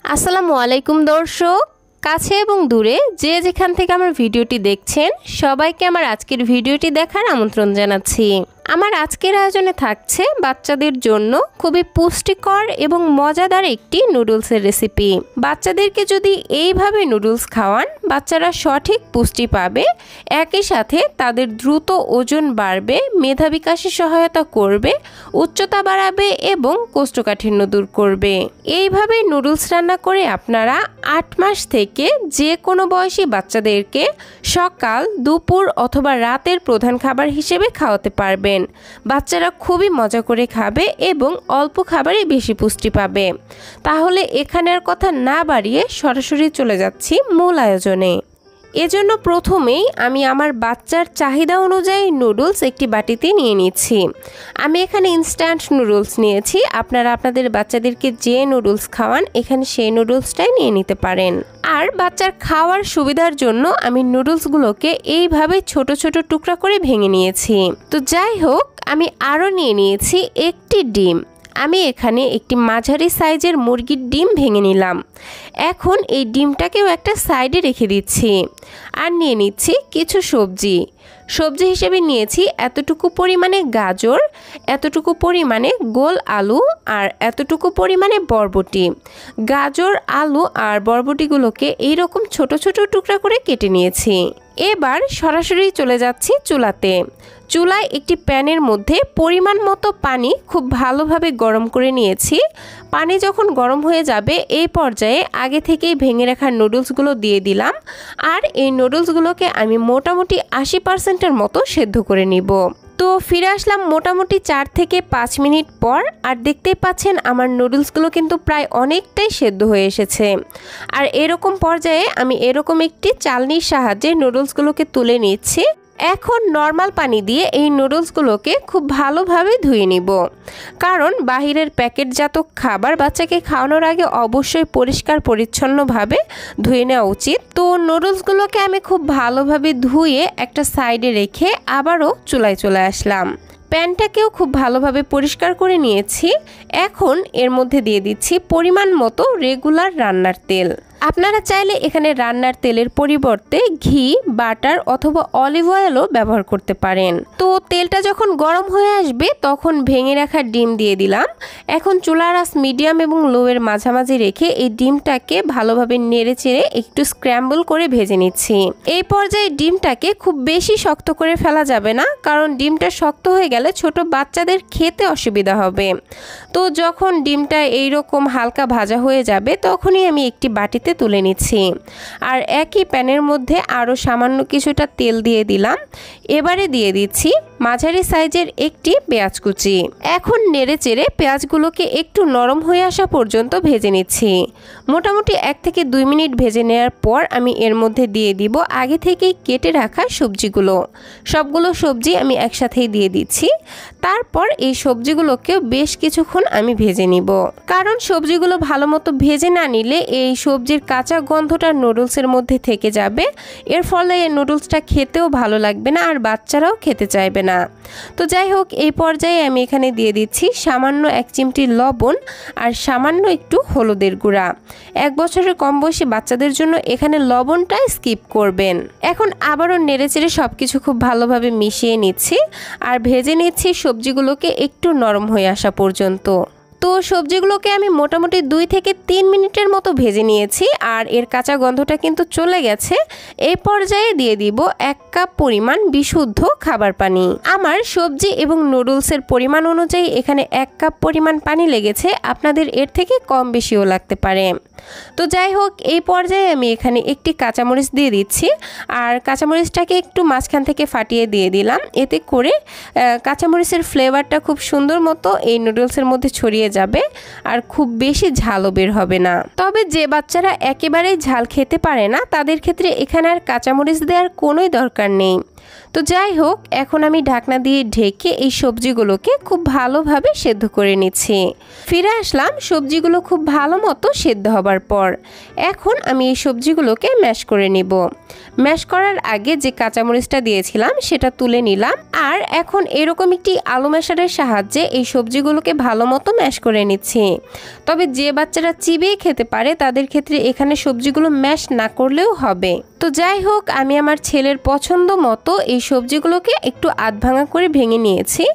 আসসালামু আলাইকুম দর্শক, কাছে এবং দূরে যে যেখান থেকে আমার ভিডিওটি দেখছেন সবাইকে আমার আজকের ভিডিওটি দেখার আমন্ত্রণ জানাচ্ছি। আমার আজকের আয়োজনে থাকছে বাচ্চাদের জন্য খুবই পুষ্টিকর এবং মজাদার একটি নুডলসের রেসিপি। বাচ্চাদেরকে যদি এইভাবে নুডলস খাওয়ান, বাচ্চারা সঠিক পুষ্টি পাবে, একই সাথে তাদের দ্রুত ওজন বাড়বে, মেধা বিকাশে সহায়তা করবে, উচ্চতা বাড়াবে এবং কোষ্ঠকাঠিন্য দূর করবে। এইভাবে নুডলস রান্না করে আপনারা 8 মাস থেকে যে কোনো বয়সী বাচ্চাদেরকে সকাল, দুপুর অথবা রাতের প্রধান খাবার হিসেবে খাওয়াতে পারবেন। বাচ্চারা খুবই মজা করে খাবে এবং অল্প খাবারে বেশি পুষ্টি পাবে। তাহলে এখানের কথা না বাড়িয়ে সরাসরি চলে যাচ্ছি মূল আয়োজনে। এজন্য প্রথমেই আমি আমার বাচ্চার চাহিদা অনুযায়ী নুডলস একটি বাটিতে নিয়ে নিচ্ছি। আমি এখানে ইনস্ট্যান্ট নুডলস নিয়েছি। আপনারা আপনাদের বাচ্চাদেরকে যে নুডলস খাওয়ান এখানে সেই নুডলসটাই নিয়ে নিতে পারেন। আর বাচ্চার খাওয়ার সুবিধার জন্য আমি নুডলসগুলোকে এইভাবে ছোট ছোট টুকরা করে ভেঙে নিয়েছি। তো যাই হোক, আমি আরও নিয়ে নিয়েছি একটি ডিম। আমি এখানে একটি মাঝারি সাইজের মুরগির ডিম ভেঙে নিলাম। এখন এই ডিমটাকেও একটা সাইডে রেখে দিচ্ছি। আর নিয়ে নিচ্ছি কিছু সবজি হিসেবে নিয়েছি এতটুকু পরিমাণে গাজর, এতটুকু পরিমাণে গোল আলু আর এতটুকু পরিমাণে বরবটি। গাজর, আলু আর বরবটিগুলোকে এইরকম ছোট ছোট টুকরা করে কেটে নিয়েছি। এবার সরাসরি চলে যাচ্ছি চুলাতে। চুলায় একটি প্যানের মধ্যে পরিমাণ মতো পানি খুব ভালোভাবে গরম করে নিয়েছি। পানি যখন গরম হয়ে যাবে এই পর্যায়ে আগে থেকেই ভেঙে রাখা নুডলসগুলো দিয়ে দিলাম। আর এই নুডলসগুলোকে আমি মোটামুটি 80%-এর মতো সেদ্ধ করে নিব। তো ফিরে আসলাম মোটামুটি 4 থেকে 5 মিনিট পর। আর দেখতেই পাচ্ছেন আমার নুডলসগুলো কিন্তু প্রায় অনেকটাই সেদ্ধ হয়ে এসেছে। আর এরকম পর্যায়ে আমি এরকম একটি চালনির সাহায্যে নুডলসগুলোকে তুলে নিচ্ছি। এখন নর্মাল পানি দিয়ে এই নুডলসগুলোকে খুব ভালোভাবে ধুয়ে নিব, কারণ বাহিরের প্যাকেটজাত খাবার বাচ্চাকে খাওয়ানোর আগে অবশ্যই পরিষ্কার পরিচ্ছন্নভাবে ধুয়ে নেওয়া উচিত। তো নুডলসগুলোকে আমি খুব ভালোভাবে ধুয়ে একটা সাইডে রেখে আবারও চুলায় চলে আসলাম। প্যানটাকেও খুব ভালোভাবে পরিষ্কার করে নিয়েছি। এখন এর মধ্যে দিয়ে দিচ্ছি পরিমাণ মতো রেগুলার রান্নার তেল। আপনারা চাইলে এখানে রান্নার তেলের পরিবর্তে ঘি, বাটার অথবা অলিভ অয়েলও ব্যবহার করতে পারেন। তো তেলটা যখন গরম হয়ে আসবে তখন ভেঙে রাখা ডিম দিয়ে দিলাম। এখন চুলার আঁচ মিডিয়াম এবং লোয়ের মাঝামাঝি রেখে এই ডিমটাকে ভালোভাবে নেড়ে চেড়ে একটু স্ক্র্যাম্বল করে ভেজে নিচ্ছি। এই পর্যায়ে ডিমটাকে খুব বেশি শক্ত করে ফেলা যাবে না, কারণ ডিমটা শক্ত হয়ে গেলে ছোট বাচ্চাদের খেতে অসুবিধা হবে। তো যখন ডিমটা এইরকম হালকা ভাজা হয়ে যাবে তখনই আমি একটি বাটিতে তুলে নিচ্ছি। আর একই প্যানের মধ্যে আরও সামান্য কিছুটা তেল দিয়ে দিলাম। এবারে দিয়ে দিচ্ছি মাঝারি সাইজের একটি পেঁয়াজ কুচি। এখন নেড়ে চেড়ে পেঁয়াজগুলোকে একটু নরম হয়ে আসা পর্যন্ত ভেজে নিচ্ছি। মোটামুটি 1 থেকে 2 মিনিট ভেজে নেওয়ার পর আমি এর মধ্যে দিয়ে দিব আগে থেকেই কেটে রাখা সবজিগুলো। সবগুলো সবজি আমি একসাথেই দিয়ে দিচ্ছি। তারপর এই সবজিগুলোকেও বেশ কিছুক্ষণ আমি ভেজে নিব, কারণ সবজিগুলো ভালো মতো ভেজে না নিলে এই সবজির কাঁচা গন্ধটা নুডলসের মধ্যে থেকে যাবে। এর ফলে নুডলসটা খেতেও ভালো লাগবে না আর বাচ্চারাও খেতে চাইবে না। তো যাই হোক, এই পর্যায়ে আমি এখানে দিয়ে দিচ্ছি সামান্য 1 চিমটি লবণ আর সামান্য একটু হলুদের গুঁড়া। 1 বছরের কম বয়সী বাচ্চাদের জন্য এখানে লবণটা স্কিপ করবেন। এখন আবারও নেড়েচেড়ে সবকিছু খুব ভালোভাবে মিশিয়ে নিচ্ছি আর ভেজে নিচ্ছি সবজিগুলোকে একটু নরম হয়ে আসা পর্যন্ত। তো সবজিগুলোকে আমি মোটামুটি 2 থেকে 3 মিনিটের মতো ভেজে নিয়েছি আর এর কাঁচা গন্ধটা কিন্তু চলে গেছে। এই পর্যায়ে দিয়ে দিব 1 কাপ পরিমাণ বিশুদ্ধ খাবার পানি। আমার সবজি এবং নুডলসের পরিমাণ অনুযায়ী এখানে 1 কাপ পরিমাণ পানি লেগেছে, আপনাদের এর থেকে কম বেশিও লাগতে পারে। তো যাই হোক, এই পর্যায়ে আমি এখানে একটি কাঁচামরিচ দিয়ে দিচ্ছি আর কাঁচামরিচটাকে একটু মাঝখান থেকে ফাটিয়ে দিয়ে দিলাম। এতে করে কাঁচামরিচের ফ্লেভারটা খুব সুন্দর মতো এই নুডলসের মধ্যে ছড়িয়ে যাবে আর খুব বেশি ঝালও বের হবে না। তবে যে বাচ্চারা একেবারেই ঝাল খেতে পারে না তাদের ক্ষেত্রে এখানে আর কাঁচামরিচ দেওয়ার কোনোই দরকার নেই। তো যাই হোক, এখন আমি ঢাকনা দিয়ে ঢেকে এই সবজিগুলোকে খুব ভালোভাবে সেদ্ধ করে নিচ্ছি। ফিরে আসলাম সবজিগুলো খুব ভালো মতো সেদ্ধ হবার পর। এখন আমি এই সবজিগুলোকে ম্যাশ করে নিব। ম্যাশ করার আগে যে কাঁচামরিচটা দিয়েছিলাম সেটা তুলে নিলাম। আর এখন এরকম একটি আলু ম্যাশারের সাহায্যে এই সবজিগুলোকে ভালো মতো ম্যাশ করে নিচ্ছি। তবে যে বাচ্চারা চিবিয়ে খেতে পারে তাদের ক্ষেত্রে এখানে সবজিগুলো ম্যাশ না করলেও হবে। তো যাই হোক, আমি আমার ছেলের পছন্দ মতো এই সবজিগুলোকে একটু আধ ভাঙা করে ভেঙে নিয়েছি।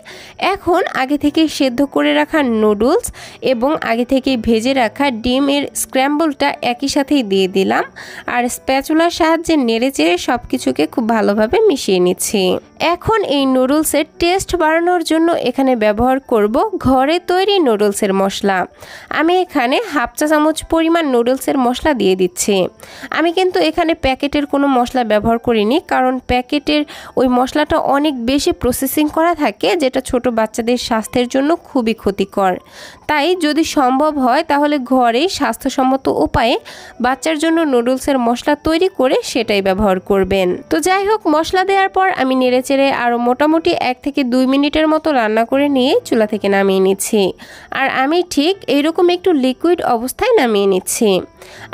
এখন আগে থেকে সেদ্ধ করে রাখা নুডলস এবং আগে থেকে ভেজে রাখা ডিমের স্ক্র্যাম্বলটা একই সাথেই দিয়ে দিলাম। আর স্প্যাচুলার সাহায্যে নেড়েচেড়ে সব কিছুকে খুব ভালোভাবে মিশিয়ে নিচ্ছি। এখন এই নুডলসের টেস্ট বাড়ানোর জন্য এখানে ব্যবহার করব ঘরে তৈরি নুডলসের মশলা। আমি এখানে হাফ চা চামচ পরিমাণ নুডলসের মশলা দিয়ে দিচ্ছি। আমি কিন্তু এখানে প্যাকেটের কোনো মশলা ব্যবহার করিনি, কারণ প্যাকেটের ওই মশলাটা অনেক বেশি প্রসেসিং করা থাকে, যেটা ছোট বাচ্চাদের স্বাস্থ্যের জন্য খুবই ক্ষতিকর। তাই যদি সম্ভব হয় তাহলে ঘরেই স্বাস্থ্যসম্মত উপায়ে বাচ্চার জন্য নুডলসের মশলা তৈরি করে সেটাই ব্যবহার করবেন। তো যাই হোক, মশলা দেওয়ার পর আমি নেড়েচেড়ে আরও মোটামুটি 1 থেকে 2 মিনিটের মতো রান্না করে নিয়ে চুলা থেকে নামিয়ে নিচ্ছি। আর আমি ঠিক এইরকম একটু লিকুইড অবস্থায় নামিয়ে নিচ্ছি।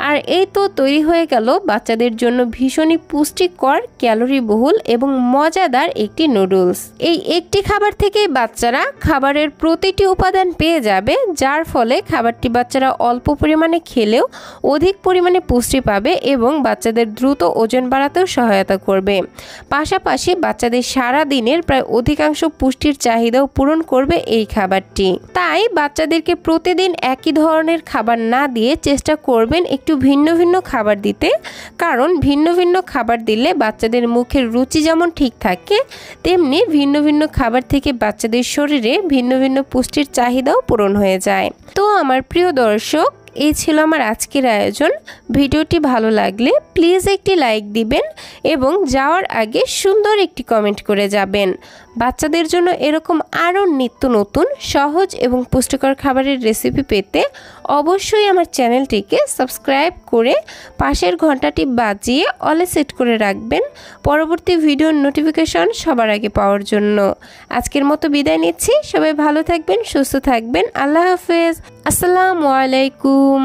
আর এই তো তৈরি হয়ে গেল বাচ্চাদের জন্য ভীষণই পুষ্টিকর, ক্যালোরিবহুল এবং মজাদার একটি নুডলস। এই একটি খাবার থেকেই বাচ্চারা খাবারের প্রতিটি উপাদান পেয়ে যাবে, যার ফলে খাবারটি বাচ্চারা অল্প পরিমাণে খেলেও অধিক পরিমাণে পুষ্টি পাবে এবং বাচ্চাদের দ্রুত ওজন বাড়াতেও সহায়তা করবে। পাশাপাশি বাচ্চাদের সারা দিনের প্রায় অধিকাংশ পুষ্টির চাহিদাও পূরণ করবে এই খাবারটি। তাই বাচ্চাদেরকে প্রতিদিন একই ধরনের খাবার না দিয়ে চেষ্টা করবেন একটু ভিন্ন ভিন্ন খাবার দিতে, কারণ ভিন্ন ভিন্ন খাবার দিলে বাচ্চাদের মুখের রুচি যেমন ঠিক থাকে, তেমনি ভিন্ন ভিন্ন খাবার থেকে বাচ্চাদের শরীরে ভিন্ন ভিন্ন পুষ্টির চাহিদাও পূরণ হয়ে যায়। তো আমার প্রিয় দর্শক, এই ছিল আমার আজকের আয়োজন। ভিডিওটি ভালো লাগলে প্লিজ একটি লাইক দিবেন এবং যাওয়ার আগে সুন্দর একটি কমেন্ট করে যাবেন। বাচ্চাদের জন্য এরকম আরও নিত্য নতুন সহজ এবং পুষ্টিকর খাবারের রেসিপি পেতে অবশ্যই আমার চ্যানেলটিকে সাবস্ক্রাইব করে পাশের ঘন্টাটি বাজিয়ে অলে সেট করে রাখবেন পরবর্তী ভিডিওর নোটিফিকেশন সবার আগে পাওয়ার জন্য। আজকের মতো বিদায় নিচ্ছি। সবাই ভালো থাকবেন, সুস্থ থাকবেন। আল্লাহ হাফেজ। আসসালামু আলাইকুম।